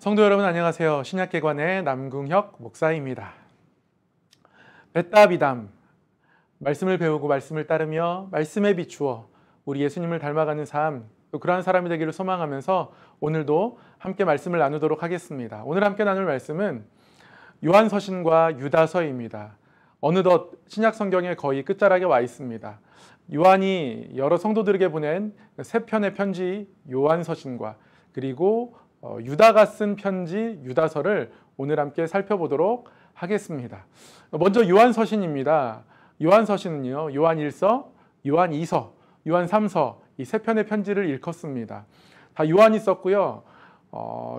성도 여러분 안녕하세요. 신약개관의 남궁혁 목사입니다. 벳다비담, 말씀을 배우고 말씀을 따르며 말씀에 비추어 우리 예수님을 닮아가는 삶, 또 그러한 사람이 되기를 소망하면서 오늘도 함께 말씀을 나누도록 하겠습니다. 오늘 함께 나눌 말씀은 요한서신과 유다서입니다. 어느덧 신약 성경의 거의 끝자락에 와 있습니다. 요한이 여러 성도들에게 보낸 세 편의 편지 요한서신과 그리고 유다가 쓴 편지 유다서를 오늘 함께 살펴보도록 하겠습니다. 먼저 요한서신입니다. 요한서신은요, 요한 1서, 요한 2서, 요한 3서 이 세 편의 편지를 일컫습니다. 다 요한이 썼고요.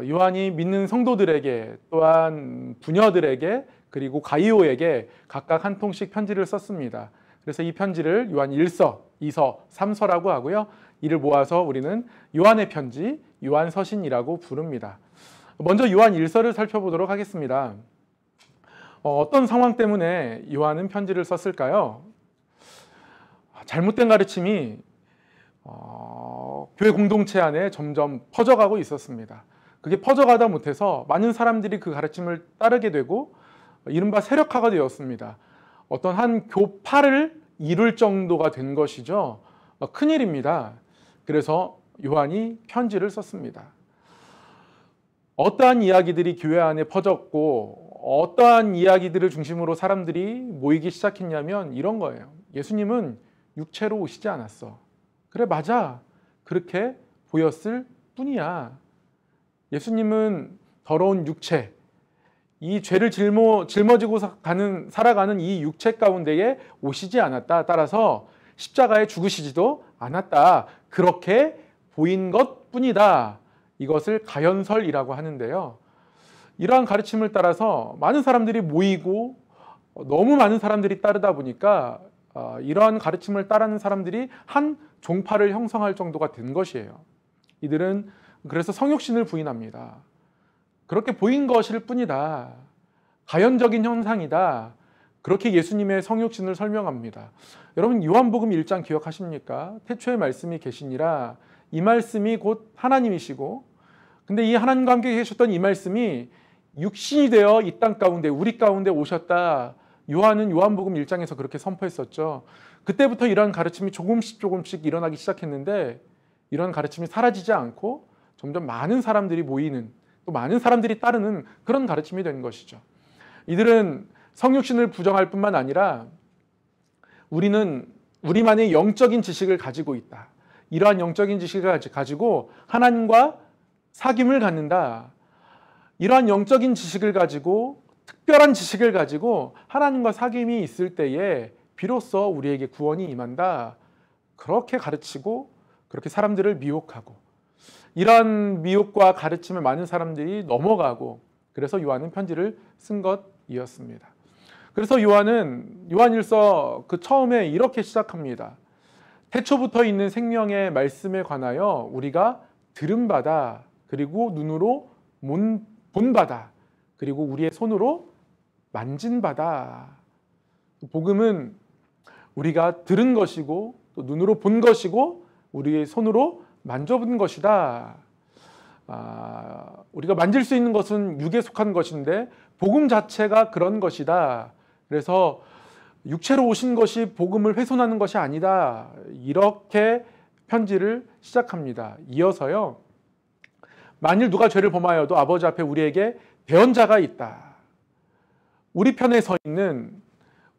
요한이 믿는 성도들에게 또한 부녀들에게 그리고 가이오에게 각각 한 통씩 편지를 썼습니다. 그래서 이 편지를 요한 1서, 2서, 3서라고 하고요. 이를 모아서 우리는 요한의 편지, 요한서신이라고 부릅니다. 먼저 요한 1서를 살펴보도록 하겠습니다. 어떤 상황 때문에 요한은 편지를 썼을까요? 잘못된 가르침이 교회 공동체 안에 점점 퍼져가고 있었습니다. 그게 퍼져가다 못해서 많은 사람들이 그 가르침을 따르게 되고 이른바 세력화가 되었습니다. 어떤 한 교파를 이룰 정도가 된 것이죠. 큰일입니다. 그래서 요한이 편지를 썼습니다. 어떠한 이야기들이 교회 안에 퍼졌고 어떠한 이야기들을 중심으로 사람들이 모이기 시작했냐면 이런 거예요. 예수님은 육체로 오시지 않았어. 그래, 맞아. 그렇게 보였을 뿐이야. 예수님은 더러운 육체, 이 죄를 짊어지고 살아가는 이 육체 가운데에 오시지 않았다. 따라서 십자가에 죽으시지도 않았다. 그렇게 보인 것뿐이다. 이것을 가연설이라고 하는데요. 이러한 가르침을 따라서 많은 사람들이 모이고 너무 많은 사람들이 따르다 보니까 이러한 가르침을 따르는 사람들이 한 종파를 형성할 정도가 된 것이에요. 이들은 그래서 성육신을 부인합니다. 그렇게 보인 것일 뿐이다. 가연적인 현상이다. 그렇게 예수님의 성육신을 설명합니다. 여러분 요한복음 1장 기억하십니까? 태초에 말씀이 계시니라. 이 말씀이 곧 하나님이시고 근데 이 하나님과 함께 계셨던 이 말씀이 육신이 되어 이 땅 가운데 우리 가운데 오셨다. 요한은 요한복음 1장에서 그렇게 선포했었죠. 그때부터 이런 가르침이 조금씩 일어나기 시작했는데 이런 가르침이 사라지지 않고 점점 많은 사람들이 모이는 또 많은 사람들이 따르는 그런 가르침이 된 것이죠. 이들은 성육신을 부정할 뿐만 아니라 우리는 우리만의 영적인 지식을 가지고 있다. 이러한 영적인 지식을 가지고 하나님과 사귐을 갖는다. 이러한 영적인 지식을 가지고 특별한 지식을 가지고 하나님과 사귐이 있을 때에 비로소 우리에게 구원이 임한다. 그렇게 가르치고 그렇게 사람들을 미혹하고 이러한 미혹과 가르침을 많은 사람들이 넘어가고 그래서 요한은 편지를 쓴 것이었습니다. 그래서 요한은 요한 1서 그 처음에 이렇게 시작합니다. 태초부터 있는 생명의 말씀에 관하여 우리가 들은 바다 그리고 눈으로 본 바다 그리고 우리의 손으로 만진 바다. 복음은 우리가 들은 것이고 또 눈으로 본 것이고 우리의 손으로 만져본 것이다. 우리가 만질 수 있는 것은 육에 속한 것인데 복음 자체가 그런 것이다. 그래서 육체로 오신 것이 복음을 훼손하는 것이 아니다. 이렇게 편지를 시작합니다. 이어서요. 만일 누가 죄를 범하여도 아버지 앞에 우리에게 대언자가 있다. 우리 편에 서 있는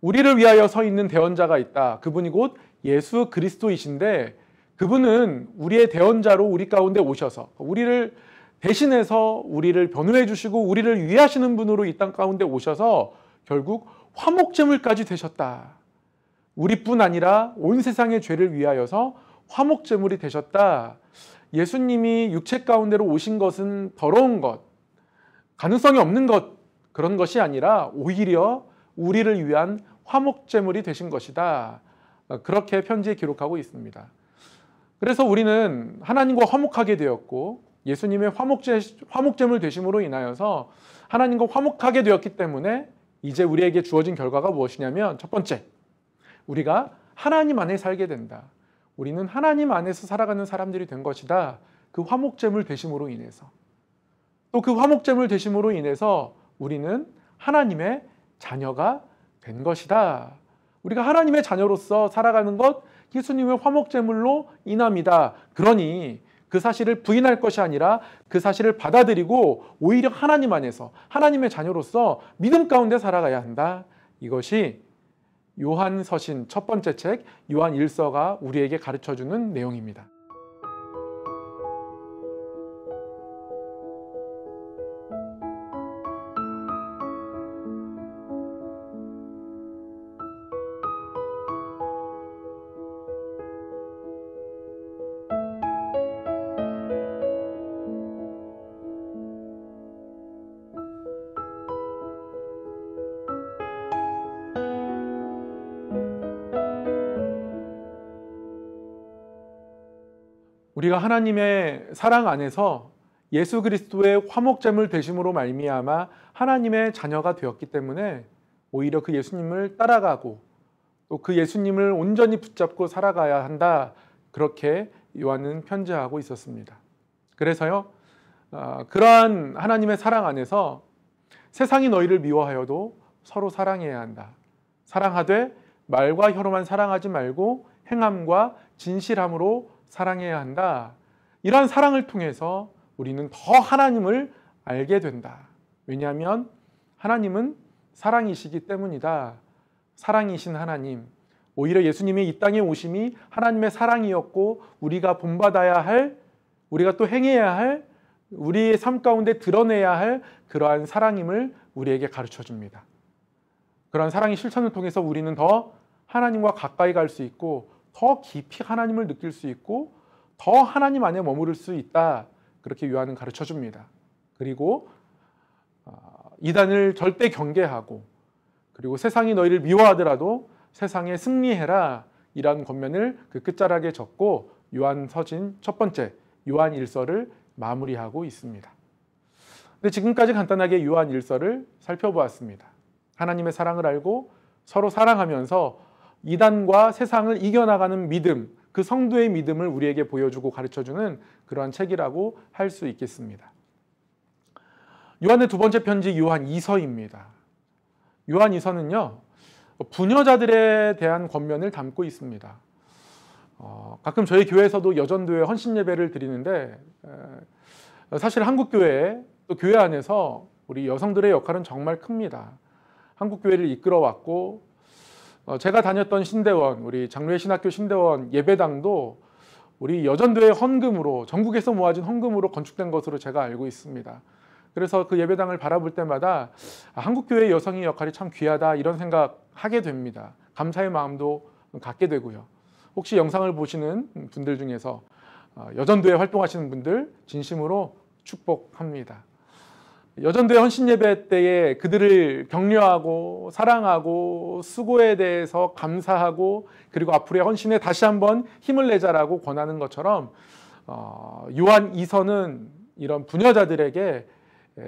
우리를 위하여 서 있는 대언자가 있다. 그분이 곧 예수 그리스도이신데 그분은 우리의 대언자로 우리 가운데 오셔서 우리를 대신해서 우리를 변호해 주시고 우리를 위하시는 분으로 이 땅 가운데 오셔서 결국 화목제물까지 되셨다. 우리뿐 아니라 온 세상의 죄를 위하여서 화목제물이 되셨다. 예수님이 육체 가운데로 오신 것은 더러운 것, 가능성이 없는 것 그런 것이 아니라 오히려 우리를 위한 화목제물이 되신 것이다. 그렇게 편지에 기록하고 있습니다. 그래서 우리는 하나님과 화목하게 되었고 예수님의 화목제물 되심으로 인하여서 하나님과 화목하게 되었기 때문에 이제 우리에게 주어진 결과가 무엇이냐면 첫 번째, 우리가 하나님 안에 살게 된다. 우리는 하나님 안에서 살아가는 사람들이 된 것이다. 그 화목제물 되심으로 인해서. 또 그 화목제물 되심으로 인해서 우리는 하나님의 자녀가 된 것이다. 우리가 하나님의 자녀로서 살아가는 것, 예수님의 화목제물로 인함이다. 그러니 그 사실을 부인할 것이 아니라 그 사실을 받아들이고 오히려 하나님 안에서 하나님의 자녀로서 믿음 가운데 살아가야 한다. 이것이 요한서신 첫 번째 책 요한 1서가 우리에게 가르쳐주는 내용입니다. 우리가 하나님의 사랑 안에서 예수 그리스도의 화목제물 되심으로 말미암아 하나님의 자녀가 되었기 때문에 오히려 그 예수님을 따라가고 또 그 예수님을 온전히 붙잡고 살아가야 한다. 그렇게 요한은 편지하고 있었습니다. 그래서요, 그러한 하나님의 사랑 안에서 세상이 너희를 미워하여도 서로 사랑해야 한다. 사랑하되 말과 혀로만 사랑하지 말고 행함과 진실함으로 사랑해야 한다. 이러한 사랑을 통해서 우리는 더 하나님을 알게 된다. 왜냐하면 하나님은 사랑이시기 때문이다. 사랑이신 하나님, 오히려 예수님이 이 땅에 오심이 하나님의 사랑이었고 우리가 본받아야 할, 우리가 또 행해야 할, 우리의 삶 가운데 드러내야 할 그러한 사랑임을 우리에게 가르쳐 줍니다. 그러한 사랑의 실천을 통해서 우리는 더 하나님과 가까이 갈 수 있고 더 깊이 하나님을 느낄 수 있고 더 하나님 안에 머무를 수 있다. 그렇게 요한은 가르쳐 줍니다. 그리고 이단을 절대 경계하고 그리고 세상이 너희를 미워하더라도 세상에 승리해라. 이라는 권면을 그 끝자락에 적고 요한서신 첫 번째 요한 1서를 마무리하고 있습니다. 근데 지금까지 간단하게 요한 1서를 살펴보았습니다. 하나님의 사랑을 알고 서로 사랑하면서 이단과 세상을 이겨나가는 믿음, 그 성도의 믿음을 우리에게 보여주고 가르쳐주는 그러한 책이라고 할 수 있겠습니다. 요한의 두 번째 편지 요한 2서입니다. 요한 2서는요, 부녀자들에 대한 권면을 담고 있습니다. 가끔 저희 교회에서도 여전도회 헌신 예배를 드리는데 사실 한국교회 또 교회 안에서 우리 여성들의 역할은 정말 큽니다. 한국교회를 이끌어왔고 제가 다녔던 신대원, 우리 장로회 신학교 신대원 예배당도 우리 여전도회 헌금으로 전국에서 모아진 헌금으로 건축된 것으로 제가 알고 있습니다. 그래서 그 예배당을 바라볼 때마다 한국교회의 여성의 역할이 참 귀하다 이런 생각하게 됩니다. 감사의 마음도 갖게 되고요. 혹시 영상을 보시는 분들 중에서 여전도회 활동하시는 분들 진심으로 축복합니다. 여전도회 헌신예배 때에 그들을 격려하고 사랑하고 수고에 대해서 감사하고 그리고 앞으로의 헌신에 다시 한번 힘을 내자라고 권하는 것처럼 요한 2서는 이런 부녀자들에게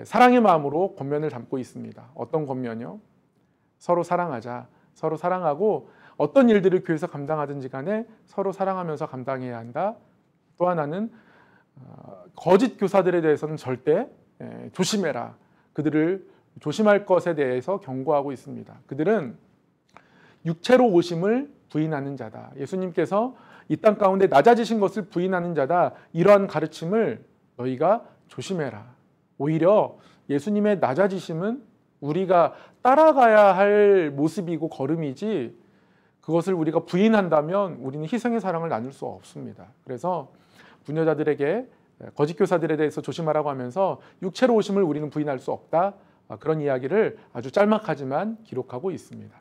사랑의 마음으로 권면을 담고 있습니다. 어떤 권면이요? 서로 사랑하자. 서로 사랑하고 어떤 일들을 교회에서 감당하든지 간에 서로 사랑하면서 감당해야 한다. 또 하나는 거짓 교사들에 대해서는 절대 조심해라. 그들을 조심할 것에 대해서 경고하고 있습니다. 그들은 육체로 오심을 부인하는 자다. 예수님께서 이 땅 가운데 낮아지신 것을 부인하는 자다. 이러한 가르침을 너희가 조심해라. 오히려 예수님의 낮아지심은 우리가 따라가야 할 모습이고 걸음이지 그것을 우리가 부인한다면 우리는 희생의 사랑을 나눌 수 없습니다. 그래서 부녀자들에게 거짓 교사들에 대해서 조심하라고 하면서 육체로 오심을 우리는 부인할 수 없다. 그런 이야기를 아주 짤막하지만 기록하고 있습니다.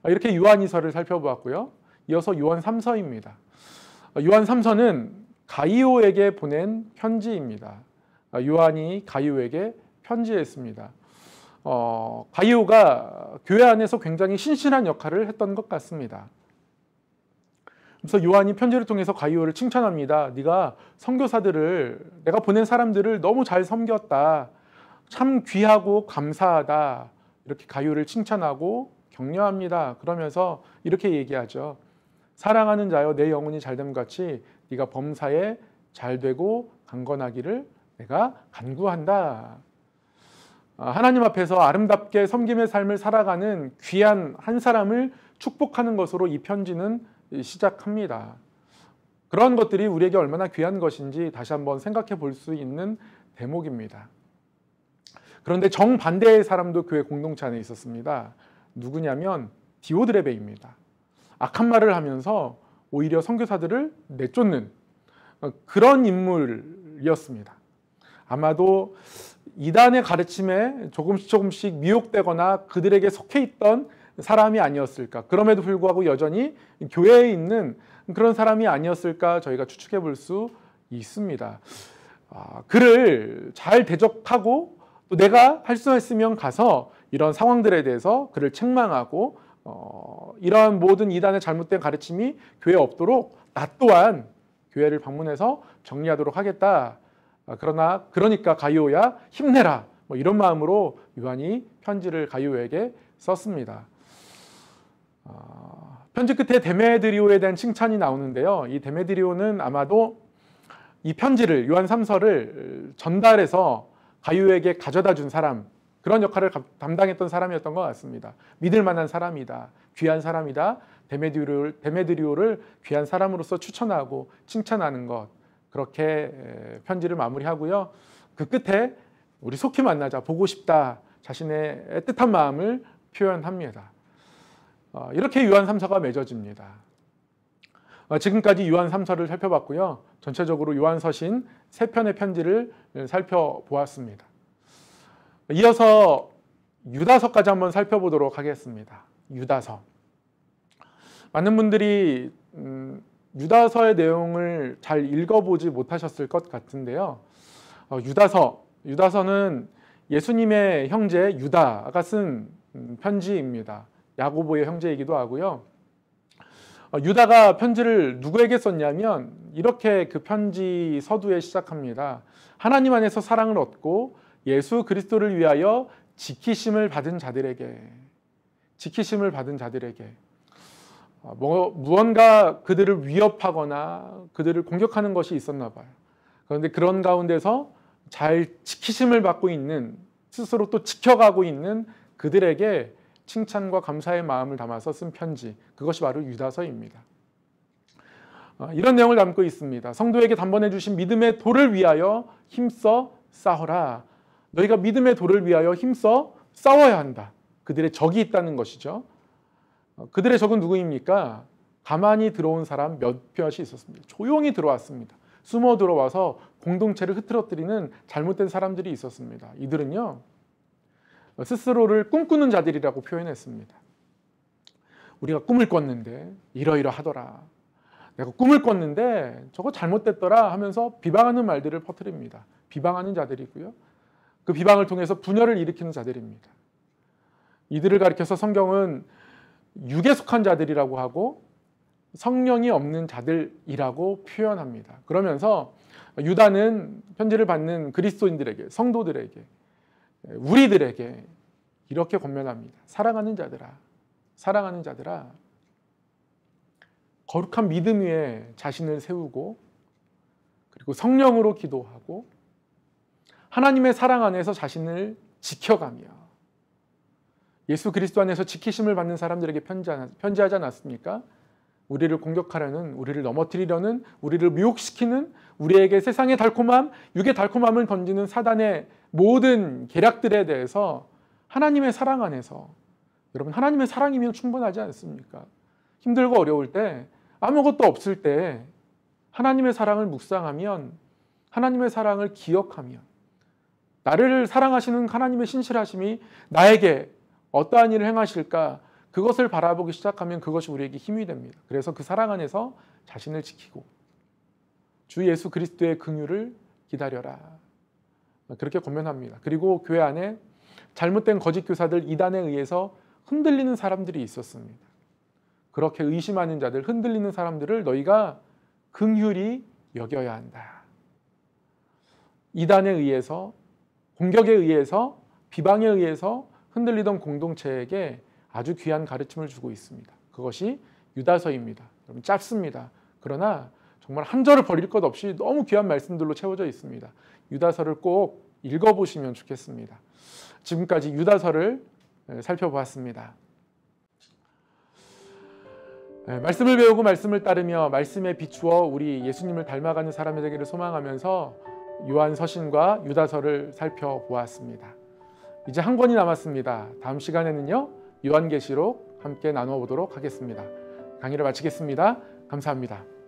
이렇게 요한 2서를 살펴보았고요. 이어서 요한 3서입니다. 요한 3서는 가이오에게 보낸 편지입니다. 요한이 가이오에게 편지했습니다. 가이오가 교회 안에서 굉장히 신실한 역할을 했던 것 같습니다. 그래서 요한이 편지를 통해서 가이오를 칭찬합니다. 네가 선교사들을, 내가 보낸 사람들을 너무 잘 섬겼다. 참 귀하고 감사하다. 이렇게 가이오를 칭찬하고 격려합니다. 그러면서 이렇게 얘기하죠. 사랑하는 자여 내 영혼이 잘됨 같이 네가 범사에 잘되고 강건하기를 내가 간구한다. 하나님 앞에서 아름답게 섬김의 삶을 살아가는 귀한 한 사람을 축복하는 것으로 이 편지는 시작합니다. 그런 것들이 우리에게 얼마나 귀한 것인지 다시 한번 생각해 볼 수 있는 대목입니다. 그런데 정반대의 사람도 교회 공동체 안에 있었습니다. 누구냐면 디오드레베입니다. 악한 말을 하면서 오히려 선교사들을 내쫓는 그런 인물이었습니다. 아마도 이단의 가르침에 조금씩 미혹되거나 그들에게 속해 있던 사람이 아니었을까. 그럼에도 불구하고 여전히 교회에 있는 그런 사람이 아니었을까 저희가 추측해 볼 수 있습니다. 그를 잘 대적하고 또 내가 할 수 있으면 가서 이런 상황들에 대해서 그를 책망하고 이러한 모든 이단의 잘못된 가르침이 교회에 없도록 나 또한 교회를 방문해서 정리하도록 하겠다. 그러니까 가이오야 힘내라. 이런 마음으로 요한이 편지를 가이오에게 썼습니다. 편지 끝에 데메드리오에 대한 칭찬이 나오는데요. 이 데메드리오는 아마도 이 편지를 요한 3서를 전달해서 가이오에게 가져다 준 사람, 그런 역할을 담당했던 사람이었던 것 같습니다. 믿을 만한 사람이다. 귀한 사람이다. 데메드리오를 귀한 사람으로서 추천하고 칭찬하는 것, 그렇게 편지를 마무리하고요. 그 끝에 우리 속히 만나자, 보고 싶다, 자신의 애틋한 마음을 표현합니다. 이렇게 요한 3서가 맺어집니다. 지금까지 요한 3서를 살펴봤고요. 전체적으로 요한서신 3편의 편지를 살펴보았습니다. 이어서 유다서까지 한번 살펴보도록 하겠습니다. 유다서. 많은 분들이 유다서의 내용을 잘 읽어보지 못하셨을 것 같은데요. 유다서는 예수님의 형제 유다가 쓴 편지입니다. 야고보의 형제이기도 하고요. 유다가 편지를 누구에게 썼냐면 이렇게 그 편지 서두에 시작합니다. 하나님 안에서 사랑을 얻고 예수 그리스도를 위하여 지키심을 받은 자들에게, 무언가 그들을 위협하거나 그들을 공격하는 것이 있었나 봐요. 그런데 그런 가운데서 잘 지키심을 받고 있는, 스스로 또 지켜가고 있는 그들에게 칭찬과 감사의 마음을 담아서 쓴 편지, 그것이 바로 유다서입니다. 이런 내용을 담고 있습니다. 성도에게 단번해 주신 믿음의 도를 위하여 힘써 싸워라. 너희가 믿음의 도를 위하여 힘써 싸워야 한다. 그들의 적이 있다는 것이죠. 그들의 적은 누구입니까? 가만히 들어온 사람 몇몇이 있었습니다. 조용히 들어왔습니다. 숨어 들어와서 공동체를 흐트러뜨리는 잘못된 사람들이 있었습니다. 이들은요, 스스로를 꿈꾸는 자들이라고 표현했습니다. 우리가 꿈을 꿨는데 이러이러하더라. 내가 꿈을 꿨는데 저거 잘못됐더라 하면서 비방하는 말들을 퍼뜨립니다. 비방하는 자들이고요. 그 비방을 통해서 분열을 일으키는 자들입니다. 이들을 가리켜서 성경은 육에 속한 자들이라고 하고 성령이 없는 자들이라고 표현합니다. 그러면서 유다는 편지를 받는 그리스도인들에게, 성도들에게, 우리들에게 이렇게 권면합니다. 사랑하는 자들아, 거룩한 믿음 위에 자신을 세우고 그리고 성령으로 기도하고 하나님의 사랑 안에서 자신을 지켜가며 예수 그리스도 안에서 지키심을 받는 사람들에게 편지하지 않았습니까? 우리를 공격하려는, 우리를 넘어뜨리려는, 우리를 미혹시키는, 우리에게 세상의 달콤함, 육의 달콤함을 던지는 사단의 모든 계략들에 대해서 하나님의 사랑 안에서, 여러분 하나님의 사랑이면 충분하지 않습니까? 힘들고 어려울 때, 아무것도 없을 때 하나님의 사랑을 묵상하면, 하나님의 사랑을 기억하면, 나를 사랑하시는 하나님의 신실하심이 나에게 어떠한 일을 행하실까, 그것을 바라보기 시작하면 그것이 우리에게 힘이 됩니다. 그래서 그 사랑 안에서 자신을 지키고 주 예수 그리스도의 긍휼을 기다려라, 그렇게 권면합니다. 그리고 교회 안에 잘못된 거짓 교사들, 이단에 의해서 흔들리는 사람들이 있었습니다. 그렇게 의심하는 자들, 흔들리는 사람들을 너희가 긍휼히 여겨야 한다. 이단에 의해서, 공격에 의해서, 비방에 의해서 흔들리던 공동체에게 아주 귀한 가르침을 주고 있습니다. 그것이 유다서입니다. 여러분 짧습니다. 그러나 정말 한 절을 버릴 것 없이 너무 귀한 말씀들로 채워져 있습니다. 유다서를 꼭 읽어보시면 좋겠습니다. 지금까지 유다서를 살펴보았습니다. 말씀을 배우고 말씀을 따르며 말씀에 비추어 우리 예수님을 닮아가는 사람이 되기를 소망하면서 요한서신과 유다서를 살펴보았습니다. 이제 한 권이 남았습니다. 다음 시간에는요, 요한계시록 함께 나누어 보도록 하겠습니다. 강의를 마치겠습니다. 감사합니다.